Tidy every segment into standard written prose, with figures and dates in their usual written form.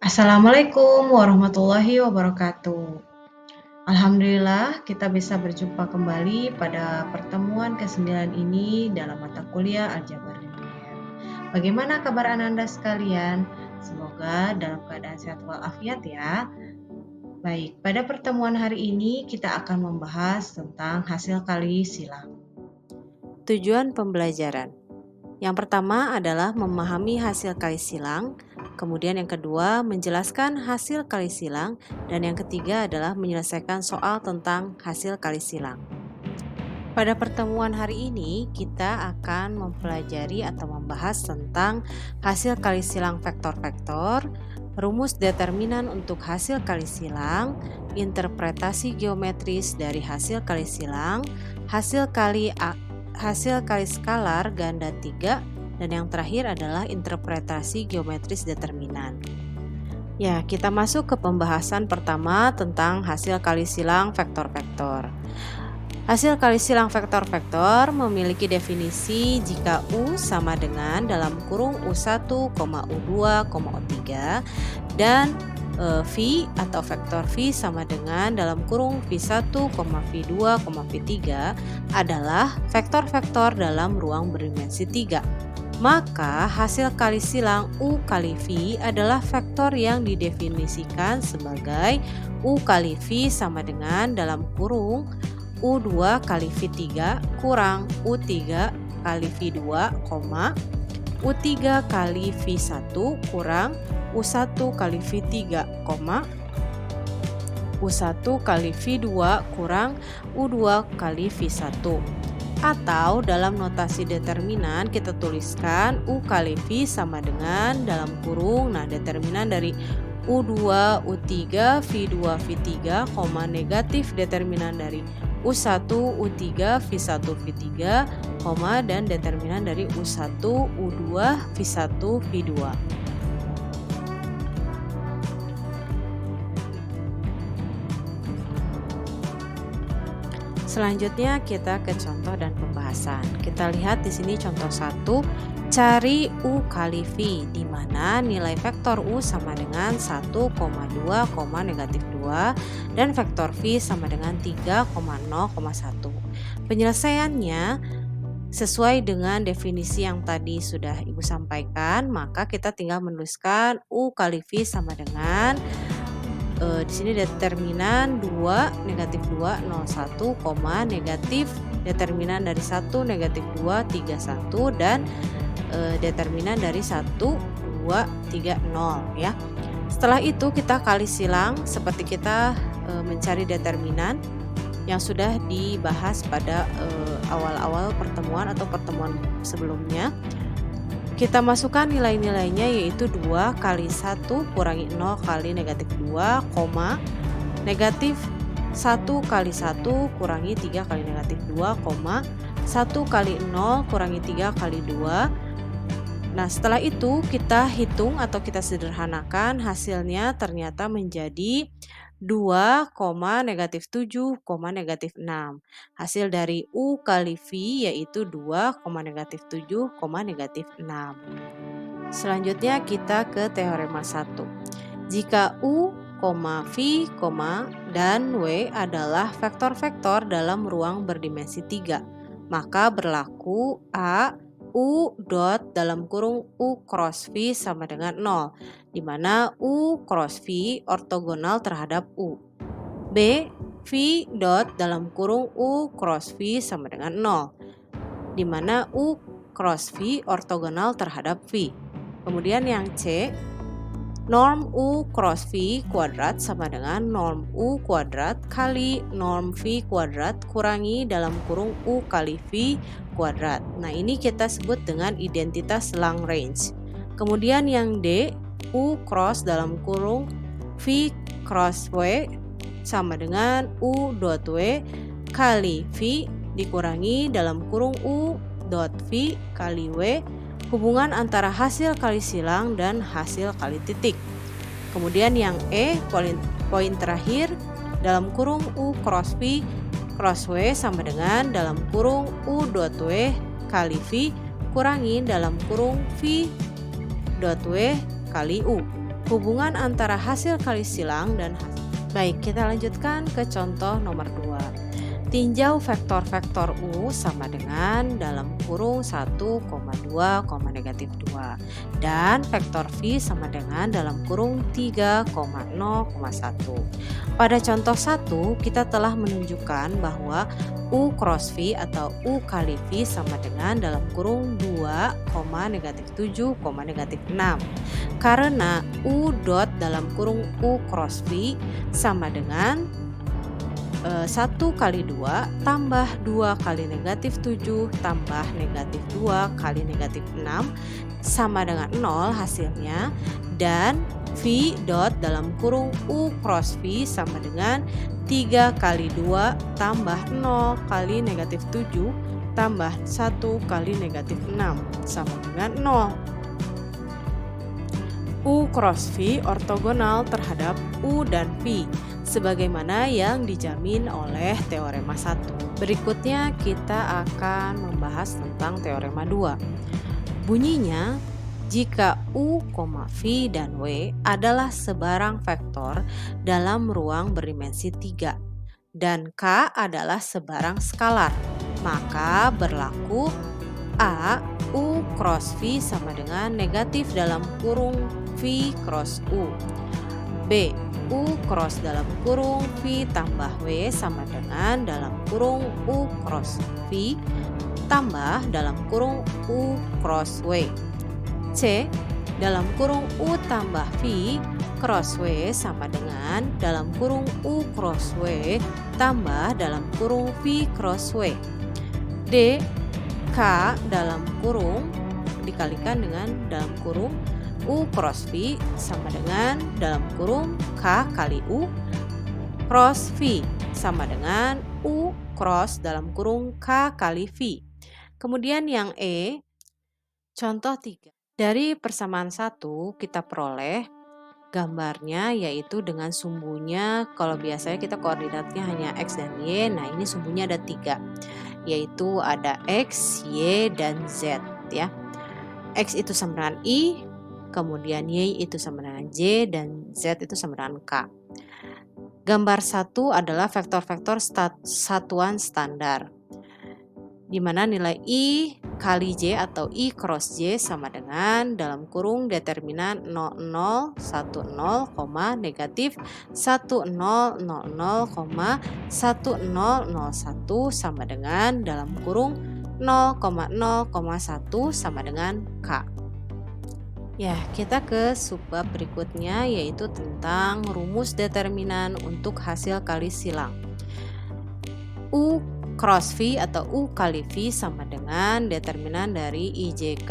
Assalamualaikum warahmatullahi wabarakatuh. Alhamdulillah kita bisa berjumpa kembali pada pertemuan ke-9 ini dalam mata kuliah Aljabar Linear. Bagaimana kabar Ananda sekalian? Semoga dalam keadaan sehat walafiat ya. Baik, pada pertemuan hari ini kita akan membahas tentang hasil kali silang. Tujuan pembelajaran. Yang pertama adalah memahami hasil kali silang, kemudian yang kedua menjelaskan hasil kali silang, dan yang ketiga adalah menyelesaikan soal tentang hasil kali silang. Pada pertemuan hari ini kita akan mempelajari atau membahas tentang hasil kali silang vektor-vektor, rumus determinan untuk hasil kali silang, interpretasi geometris dari hasil kali silang, hasil kali skalar ganda 3, dan yang terakhir adalah interpretasi geometris determinan. Ya, kita masuk ke pembahasan pertama tentang hasil kali silang vektor-vektor. Hasil kali silang vektor-vektor memiliki definisi jika U sama dengan dalam kurung U1, U2, U3 dan V atau vektor V sama dengan dalam kurung V1, V2, V3 adalah vektor-vektor dalam ruang berdimensi 3. Maka hasil kali silang U kali V adalah vektor yang didefinisikan sebagai U kali V sama dengan dalam kurung U2 kali V3 kurang U3 kali V2, U3 kali V1 kurang U1 kali V3, U1 kali V2 kurang U2 kali V1. Atau dalam notasi determinan kita tuliskan U kali V sama dengan dalam kurung, determinan dari U2, U3, V2, V3, negatif determinan dari U1, U3, V1, V3, dan determinan dari U1, U2, V1, V2. Selanjutnya kita ke contoh dan pembahasan. Kita lihat di sini contoh 1, cari U kali V, di mana nilai vektor U sama dengan 1,2, negatif 2 dan vektor V sama dengan 3,0,1. Penyelesaiannya sesuai dengan definisi yang tadi sudah Ibu sampaikan, maka kita tinggal menuliskan U kali V sama dengan di sini determinan 2, negatif 2, 0, 1, negatif determinan dari 1, negatif 2, 3, 1, dan determinan dari 1, 2, 3, 0 ya. Setelah itu kita kali silang seperti kita mencari determinan yang sudah dibahas pada awal-awal pertemuan atau pertemuan sebelumnya. Kita masukkan nilai-nilainya yaitu 2 kali 1 kurangi 0 kali negatif 2, negatif 1 kali 1 kurangi 3 kali negatif 2, 1 kali 0 kurangi 3 kali 2. Nah, setelah itu kita hitung atau kita sederhanakan, hasilnya ternyata menjadi 2, negatif 7, negatif 6. Hasil dari U kali V yaitu 2, negatif 7, negatif 6. Selanjutnya kita ke teorema 1. Jika U, V, dan W adalah vektor-vektor dalam ruang berdimensi 3, maka berlaku A, U dot dalam kurung U cross V sama dengan 0, di mana U cross V ortogonal terhadap U. B, V dot dalam kurung U cross V sama dengan 0, di mana U cross V ortogonal terhadap V. Kemudian yang C, norm U cross V kuadrat sama dengan norm U kuadrat kali norm V kuadrat kurangi dalam kurung U kali V kuadrat. Nah, ini kita sebut dengan identitas Lagrange. Kemudian yang D, U cross dalam kurung V cross W sama dengan U dot W kali V dikurangi dalam kurung U dot V kali W, hubungan antara hasil kali silang dan hasil kali titik. Kemudian yang E, poin terakhir, dalam kurung U cross V cross W sama dengan dalam kurung U dot W kali V kurangi dalam kurung V dot W kali U. Hubungan antara hasil kali silang dan hasil. Baik, kita lanjutkan ke contoh nomor 2. Tinjau vektor-vektor U sama dengan dalam kurung 1,2, negatif 2 dan vektor V sama dengan dalam kurung 3,0,1. Pada contoh 1 kita telah menunjukkan bahwa U cross V atau U kali V sama dengan dalam kurung 2, negatif 7, negatif 6 karena U dot dalam kurung U cross V sama dengan 1 kali 2 tambah 2 kali negatif 7 tambah negatif 2 kali negatif 6 sama dengan 0 hasilnya, dan V dot dalam kurung U cross V sama dengan 3 kali 2 tambah 0 kali negatif 7 tambah 1 kali negatif 6 sama dengan 0. U cross V ortogonal terhadap U dan V sebagaimana yang dijamin oleh teorema 1. Berikutnya kita akan membahas tentang teorema 2. Bunyinya, jika U, V dan W adalah sebarang vektor dalam ruang berdimensi 3 dan K adalah sebarang skalar, maka berlaku A, U cross V sama dengan negatif dalam kurung V cross U. B, U cross dalam kurung V tambah W sama dengan dalam kurung U cross V tambah dalam kurung U cross W. C, dalam kurung U tambah V cross W sama dengan dalam kurung U cross W tambah dalam kurung V cross W. D, K dalam kurung dikalikan dengan dalam kurung U cross V sama dengan dalam kurung K kali U cross V sama dengan U cross dalam kurung K kali V. Kemudian yang E, contoh 3. Dari persamaan 1 kita peroleh gambarnya yaitu dengan sumbunya, kalau biasanya kita koordinatnya hanya X dan Y, nah ini sumbunya ada 3, yaitu ada X, Y, dan Z ya. X itu sama dengan I, kemudian Y itu sama dengan J, dan Z itu sama dengan K. Gambar 1 adalah vektor-vektor satuan standar, di mana nilai I kali J atau I cross J sama dengan dalam kurung determinan 0010, negatif 1000, 1001 sama dengan dalam kurung 0,0,1 sama dengan K. Ya, kita ke subbab berikutnya yaitu tentang rumus determinan untuk hasil kali silang. U cross V atau U kali V sama dengan determinan dari IJK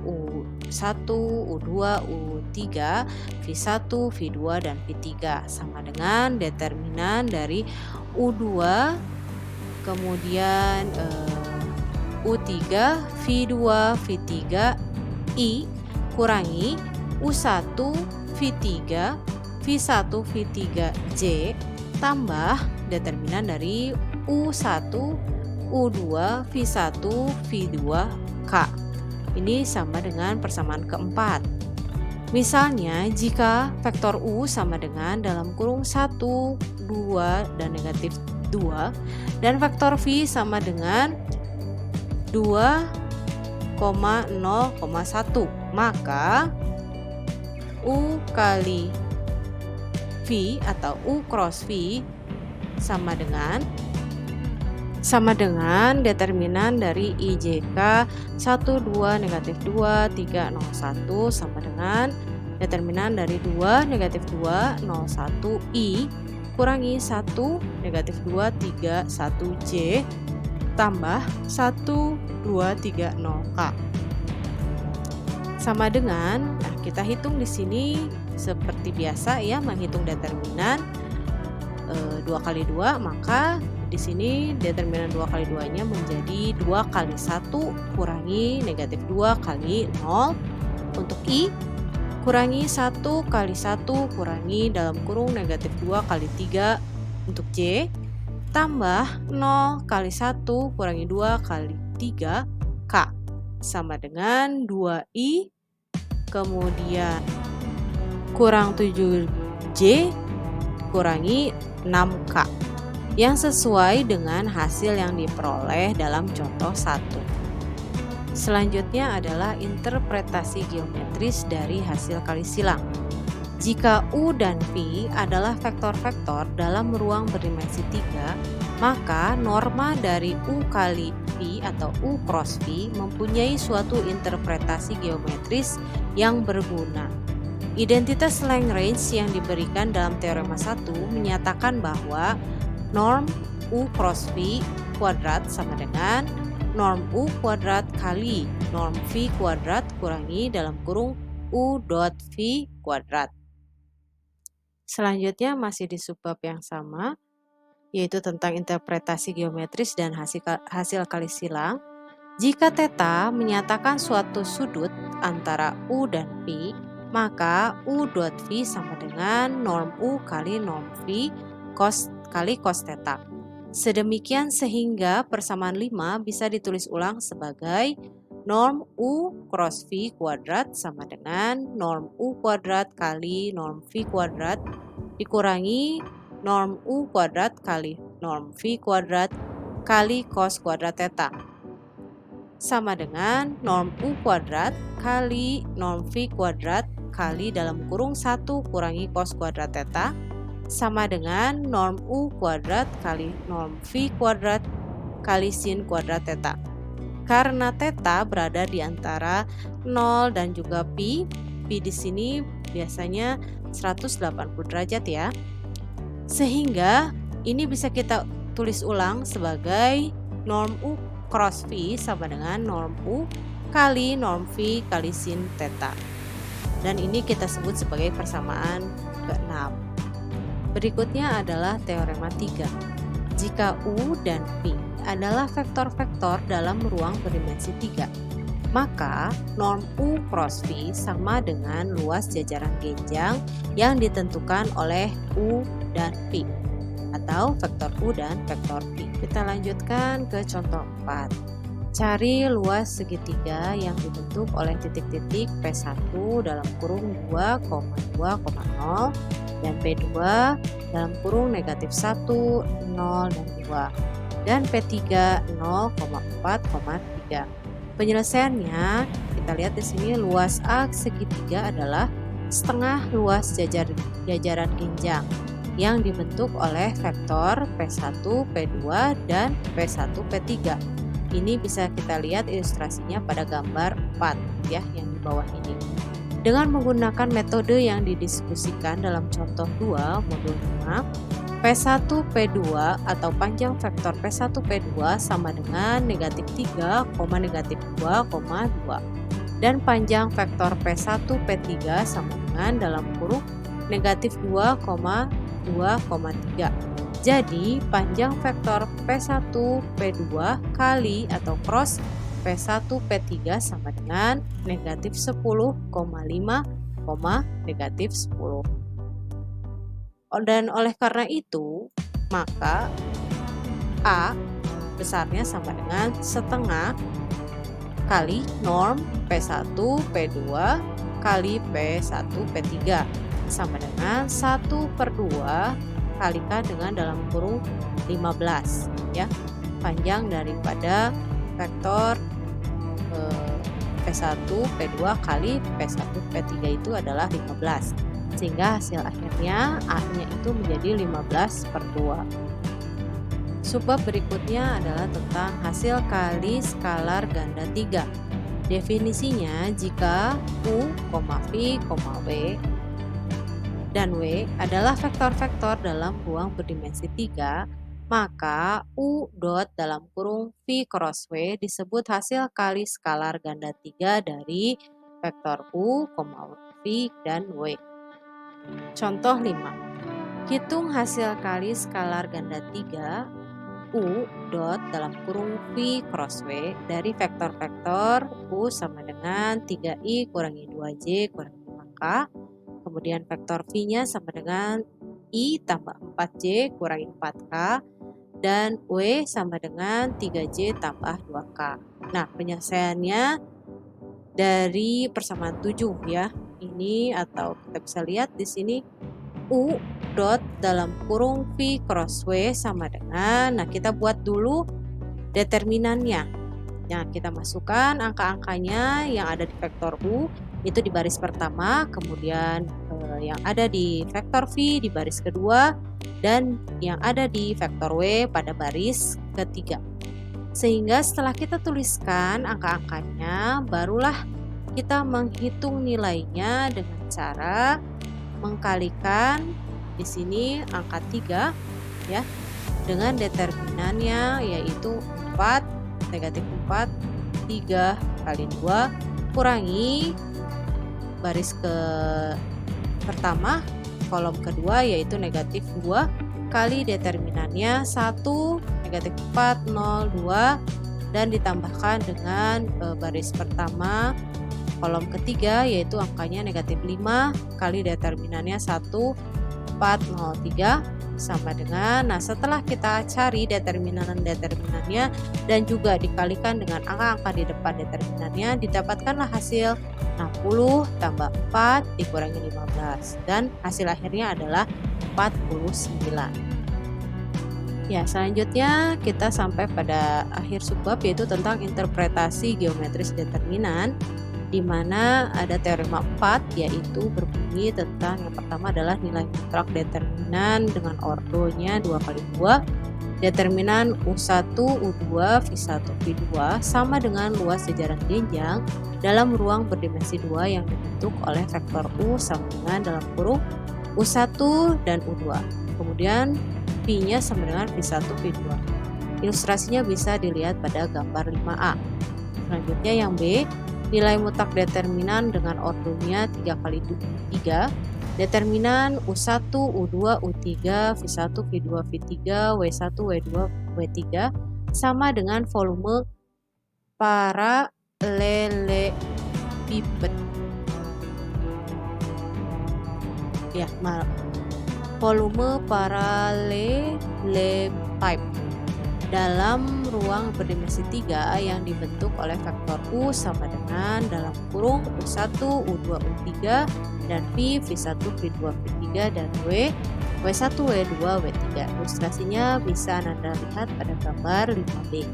U1, U2, U3, V1, V2, dan V3 sama dengan determinan dari U2 kemudian U3, V2, V3, I kurangi U1, V3, V1, V3J tambah determinan dari U1, U2, V1, V2K. Ini sama dengan persamaan keempat. Misalnya jika vektor U sama dengan dalam kurung 1, 2, dan negatif 2 dan vektor V sama dengan 2,0,1, maka U kali V atau U cross V sama dengan determinan dari IJK 1, 2, negatif 2, 3, 0, 1 sama dengan determinan dari 2, negatif 2, 0, 1 I kurangi 1, negatif 2, 3, 1 J tambah 1, 2, 3, 0 K. Sama dengan, nah kita hitung di sini seperti biasa ya, menghitung determinan 2 kali 2, maka di sini determinan 2 kali 2-nya menjadi 2 kali 1 kurangi negatif 2 kali 0 untuk I, kurangi 1 kali 1 kurangi dalam kurung negatif 2 kali 3 untuk J, tambah 0 kali 1 kurangi 2 kali 3 K sama dengan 2I, kemudian kurang 7J kurangi 6K yang sesuai dengan hasil yang diperoleh dalam contoh 1. Selanjutnya adalah interpretasi geometris dari hasil kali silang. Jika U dan V adalah vektor-vektor dalam ruang berdimensi 3, maka norma dari U kali V atau U cross V mempunyai suatu interpretasi geometris yang berguna. Identitas Lagrange yang diberikan dalam teorema 1 menyatakan bahwa norm U cross V kuadrat sama dengan norm U kuadrat kali norm V kuadrat kurangi dalam kurung U dot V kuadrat. Selanjutnya masih di subbab yang sama, yaitu tentang interpretasi geometris dan hasil kali silang. Jika theta menyatakan suatu sudut antara U dan V, maka U dot V sama dengan norm U kali norm V kali cos theta. Sedemikian sehingga persamaan 5 bisa ditulis ulang sebagai norm U cross V kuadrat sama dengan norm U kuadrat kali norm V kuadrat dikurangi norm U kuadrat kali norm V kuadrat kali cos kuadrat theta sama dengan norm U kuadrat kali norm V kuadrat kali dalam kurung 1 kurangi cos kuadrat theta sama dengan norm U kuadrat kali norm V kuadrat kali sin kuadrat theta. Karena theta berada di antara 0 dan juga pi di sini biasanya 180 derajat ya. Sehingga ini bisa kita tulis ulang sebagai norm U cross V sama dengan norm U kali norm V kali sin theta. Dan ini kita sebut sebagai persamaan ke-6. Berikutnya adalah teorema 3. Jika U dan V adalah vektor-vektor dalam ruang berdimensi 3, maka norm U cross V sama dengan luas jajaran genjang yang ditentukan oleh U dan V, atau vektor U dan vektor V. Kita lanjutkan ke contoh 4. Cari luas segitiga yang dibentuk oleh titik-titik P1 dalam kurung 2,2,0 dan P2 dalam kurung negatif 1, 0, dan 2 dan P3 0,4,3. Penyelesaiannya kita lihat di sini luas A segitiga adalah setengah luas jajaran genjang yang dibentuk oleh vektor P1, P2, dan P1, P3. Ini bisa kita lihat ilustrasinya pada gambar 4 ya yang di bawah ini. Dengan menggunakan metode yang didiskusikan dalam contoh 2 modul 5, P1 P2 atau panjang vektor P1 P2 sama dengan negatif 3, negatif 2,2 dan panjang vektor P1 P3 sama dengan dalam kurung negatif 2,2,3. Jadi panjang vektor P1 P2 kali atau cross P1 P3 sama dengan negatif 10,5, negatif 10. Dan oleh karena itu, maka A besarnya sama dengan setengah kali norm P1 P2 kali P1 P3 sama dengan 1/2 kalikan dengan dalam kurung 15 ya. Panjang daripada vektor P1 P2 kali P1 P3 itu adalah 15. Sehingga hasil akhirnya A-nya itu menjadi 15/2. Subbab berikutnya adalah tentang hasil kali skalar ganda 3. Definisinya jika U, V, W dan W adalah vektor-vektor dalam ruang berdimensi 3, maka U dot dalam kurung V cross W disebut hasil kali skalar ganda 3 dari vektor U, V, dan W. Contoh 5. Hitung hasil kali skalar ganda 3 U dot dalam kurung V cross W dari vektor-vektor U sama dengan 3I kurangi 2J kurangi 5K. Kemudian vektor V-nya sama dengan I tambah 4J kurangi 4K. Dan W sama dengan 3J tambah 2K. Nah, penyelesaiannya dari persamaan 7 ya. Ini sini, atau kita bisa lihat di sini U dot dalam kurung V cross W sama dengan, nah kita buat dulu determinannya. Nah, kita masukkan angka-angkanya yang ada di vektor U itu di baris pertama, kemudian yang ada di vektor V di baris kedua, dan yang ada di vektor W pada baris ketiga. Sehingga setelah kita tuliskan angka-angkanya, barulah kita menghitung nilainya dengan cara mengkalikan di sini angka 3 ya dengan determinannya yaitu 4 negatif 4 3 kali 2 kurangi baris ke pertama kolom kedua yaitu negatif 2 kali determinannya 1 negatif 4 0 2 dan ditambahkan dengan baris pertama kolom ketiga yaitu angkanya negatif 5 kali determinannya 1 4 0 3 sama dengan, nah setelah kita cari determinannya dan juga dikalikan dengan angka-angka di depan determinannya, didapatkanlah hasil 60 tambah 4 dikurangi 15 dan hasil akhirnya adalah 49. Ya, selanjutnya kita sampai pada akhir subbab yaitu tentang interpretasi geometris determinan, di mana ada teorema 4 yaitu berbunyi tentang yang pertama adalah nilai mutlak determinan dengan ordonya 2 kali 2 determinan U1 U2 V1 V2 sama dengan luas jajaran jenjang dalam ruang berdimensi 2 yang dibentuk oleh vektor U sama dengan dalam kurung U1 dan U2. Kemudian V-nya sama dengan V1 V2. Ilustrasinya bisa dilihat pada gambar 5A. Selanjutnya yang B, nilai mutlak determinan dengan ordonya 3 kali 3 determinan U1 U2 U3 V1 V2 V3 W1 W2 W3 sama dengan volume parallelepiped ya, volume parallelepiped dalam ruang berdimensi 3 yang dibentuk oleh vektor U sama dengan dalam kurung U1 U2 U3 dan V V1 V2 V3 dan W W1 W2 W3. Ilustrasinya bisa Anda lihat pada gambar 5B.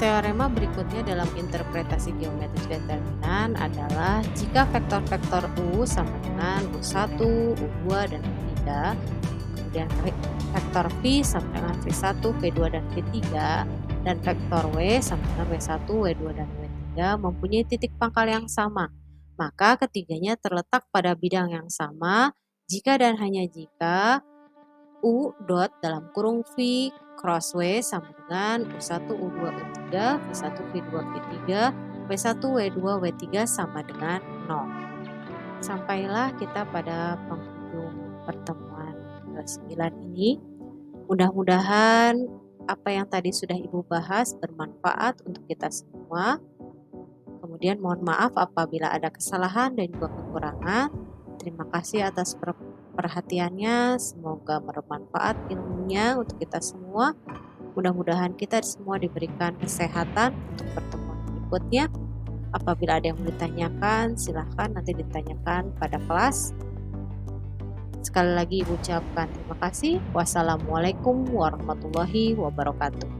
Teorema berikutnya dalam interpretasi geometris determinan adalah jika vektor-vektor U sama dengan U1, U2 dan U3, kemudian vektor V sama dengan V1, V2 dan V3 dan vektor W sama dengan W1, W2 dan W3 mempunyai titik pangkal yang sama, maka ketiganya terletak pada bidang yang sama jika dan hanya jika U dot dalam kurung V cross W sama dengan U1 U2 U3 V1 V2 V3 W1 W2 W3 sama dengan 0. Sampailah kita pada penghujung pertemuan 9 ini. Mudah-mudahan apa yang tadi sudah Ibu bahas bermanfaat untuk kita semua. Kemudian mohon maaf apabila ada kesalahan dan juga kekurangan. Terima kasih atas perhatiannya. Semoga bermanfaat ilmunya untuk kita semua. Mudah-mudahan kita semua diberikan kesehatan untuk pertemuan berikutnya. Apabila ada yang mau ditanyakan, silahkan nanti ditanyakan pada kelas. Sekali lagi Ibu ucapkan terima kasih. Wassalamualaikum warahmatullahi wabarakatuh.